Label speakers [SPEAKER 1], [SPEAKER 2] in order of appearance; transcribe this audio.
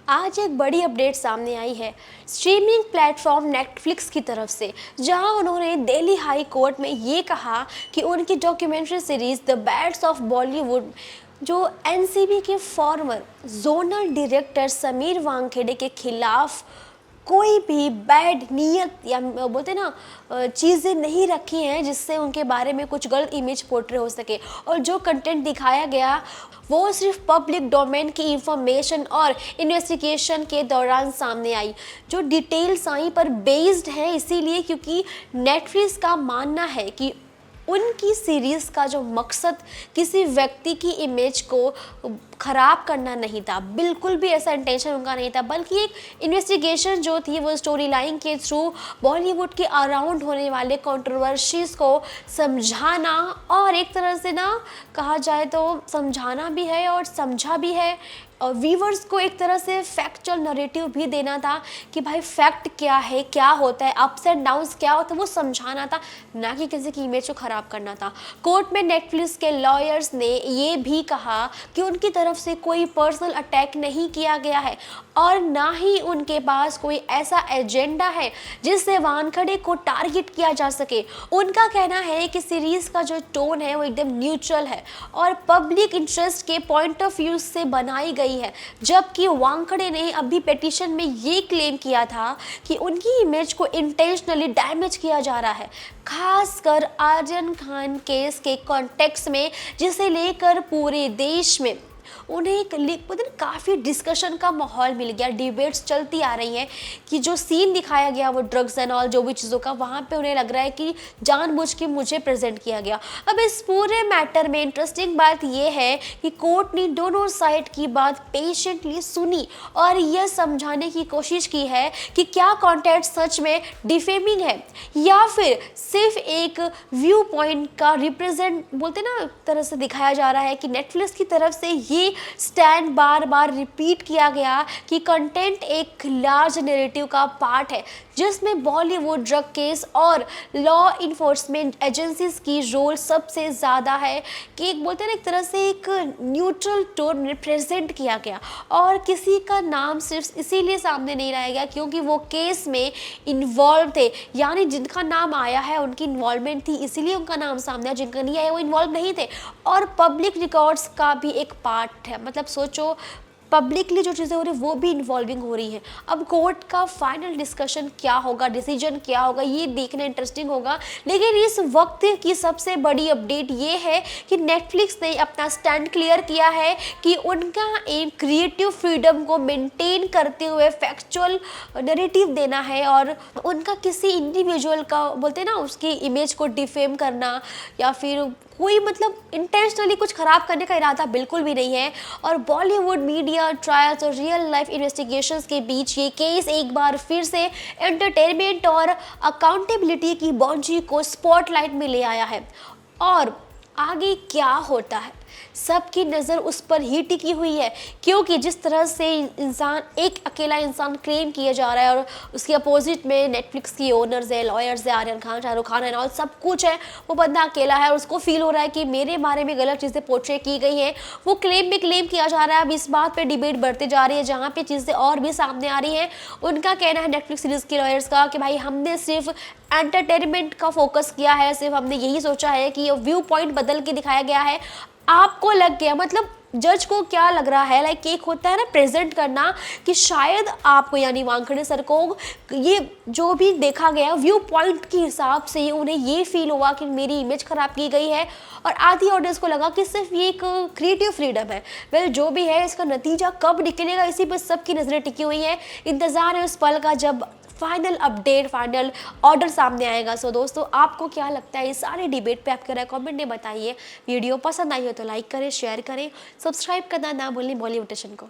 [SPEAKER 1] आज एक बड़ी अपडेट सामने आई है स्ट्रीमिंग प्लेटफॉर्म नेटफ्लिक्स की तरफ से, जहां उन्होंने दिल्ली हाई कोर्ट में ये कहा कि उनकी documentary series the bads of Bollywood जो एनसीबी के former zonal director Sameer Wankhede के खिलाफ कोई भी बैड नीयत या बोलते ना चीज़ें नहीं रखी हैं जिससे उनके बारे में कुछ गलत इमेज पोर्ट्रे हो सके। और जो कंटेंट दिखाया गया वो सिर्फ पब्लिक डोमेन की इंफॉर्मेशन और इन्वेस्टिगेशन के दौरान सामने आई, जो डिटेल्स आई पर बेस्ड है, इसीलिए क्योंकि नेटफ्लिक्स का मानना है कि उनकी सीरीज़ का जो मकसद किसी व्यक्ति की इमेज को ख़राब करना नहीं था, बिल्कुल भी ऐसा इंटेंशन उनका नहीं था, बल्कि एक इन्वेस्टिगेशन जो थी वो स्टोरी लाइन के थ्रू बॉलीवुड के अराउंड होने वाले कंट्रोवर्सीज़ को समझाना और एक तरह से ना कहा जाए तो समझाना भी है और समझा भी है, और व्यूवर्स को एक तरह से फैक्चुअल नरेटिव भी देना था कि भाई फैक्ट क्या है, क्या होता है, अप्स एंड डाउन्स क्या होता है, वो समझाना था, ना कि किसी की इमेज को ख़राब करना था। कोर्ट में नेटफ्लिक्स के लॉयर्स ने ये भी कहा कि उनकी तरफ से कोई पर्सनल अटैक नहीं किया गया है और ना ही उनके पास कोई ऐसा एजेंडा है जिससे वानखेड़े को टारगेट किया जा सके। उनका कहना है कि सीरीज़ का जो टोन है वो एकदम न्यूट्रल है और पब्लिक इंटरेस्ट के पॉइंट ऑफ व्यू से बनाई गई है, जबकि वानखेड़े ने अभी पिटीशन में ये क्लेम किया था कि उनकी इमेज को इंटेंशनली डैमेज किया जा रहा है, खासकर आर्यन खान केस के कॉन्टेक्स्ट में, जिसे लेकर पूरे देश में उन्हें एक काफ़ी डिस्कशन का माहौल मिल गया। डिबेट्स चलती आ रही हैं कि जो सीन दिखाया गया वो ड्रग्स एंड ऑल जो भी चीज़ों का, वहाँ पे उन्हें लग रहा है कि जानबूझ के मुझे प्रेजेंट किया गया। अब इस पूरे मैटर में इंटरेस्टिंग बात यह है कि कोर्ट ने दोनों साइड की बात पेशेंटली सुनी और यह समझाने की कोशिश की है कि क्या कंटेंट सच में डिफेमिंग है या फिर सिर्फ एक व्यू पॉइंट का रिप्रेजेंट बोलते ना तरह से दिखाया जा रहा है। कि नेटफ्लिक्स की तरफ से ये स्टैंड बार बार रिपीट किया गया कि कंटेंट एक लार्ज नैरेटिव का पार्ट है जिसमें बॉलीवुड ड्रग केस और लॉ इन्फोर्समेंट एजेंसीज की रोल सबसे ज़्यादा है, कि एक बोलते हैं एक तरह से एक न्यूट्रल टोन में प्रेजेंट किया गया और किसी का नाम सिर्फ इसीलिए सामने नहीं लाया गया क्योंकि वो केस में इन्वॉल्व थे, यानी जिनका नाम आया है उनकी इन्वॉल्वमेंट थी इसीलिए उनका नाम सामने आया, जिनका नहीं आया वो इन्वॉल्व नहीं थे। और पब्लिक रिकॉर्ड्स का भी एक पार्ट है, मतलब सोचो पब्लिकली जो चीज़ें हो रही है वो भी इन्वॉल्विंग हो रही है। अब कोर्ट का फाइनल डिस्कशन क्या होगा, डिसीजन क्या होगा, ये देखना इंटरेस्टिंग होगा। लेकिन इस वक्त की सबसे बड़ी अपडेट ये है कि नेटफ्लिक्स ने अपना स्टैंड क्लियर किया है कि उनका एम क्रिएटिव फ्रीडम को मेंटेन करते हुए फैक्चुअल नैरेटिव देना है और उनका किसी इंडिविजुअल का बोलते हैं ना उसकी इमेज को डिफेम करना या फिर कोई मतलब इंटेंशनली कुछ खराब करने का इरादा बिल्कुल भी नहीं है। और बॉलीवुड मीडिया ट्रायल्स और रियल लाइफ इन्वेस्टिगेशंस के बीच ये केस एक बार फिर से एंटरटेनमेंट और अकाउंटेबिलिटी की बाउंड्री को स्पॉटलाइट में ले आया है। और आगे क्या होता है सबकी नज़र उस पर ही टिकी हुई है, क्योंकि जिस तरह से इंसान एक अकेला इंसान क्लेम किया जा रहा है और उसके अपोजिट में नेटफ्लिक्स की ओनर्स है, लॉयर्स है, आर्यन खान, शाहरुख खान है और सब कुछ है, वो बंदा अकेला है और उसको फील हो रहा है कि मेरे बारे में गलत चीज़ें पोर्ट्रे की गई हैं। वो क्लेम किया जा रहा है। अब इस बात पर डिबेट बढ़ती जा रही है, जहाँ पर चीज़ें और भी सामने आ रही हैं। उनका कहना है नेटफ्लिक्स सीरीज़ के लॉयर्स का कि भाई हमने सिर्फ एंटरटेनमेंट का फोकस किया है, सिर्फ हमने यही सोचा है कि व्यू पॉइंट बदल के दिखाया गया है। आपको लग गया मतलब जज को क्या लग रहा है, लाइक एक होता है ना प्रेजेंट करना कि शायद आपको यानी वानखेड़े सर को ये जो भी देखा गया व्यू पॉइंट के हिसाब से उन्हें ये फील हुआ कि मेरी इमेज ख़राब की गई है और आधी ऑडियंस को लगा कि सिर्फ ये एक क्रिएटिव फ्रीडम है। वेल जो भी है इसका नतीजा कब निकलेगा इसी पर सबकी नज़रें टिकी हुई हैं। इंतज़ार है उस पल का जब फाइनल अपडेट फाइनल ऑर्डर सामने आएगा। सो दोस्तों आपको क्या लगता है इस सारे डिबेट पे आपके राय कमेंट में बताइए। वीडियो पसंद आई हो तो लाइक करें, शेयर करें, सब्सक्राइब करना ना भूलें बॉलीवुड टेशन को।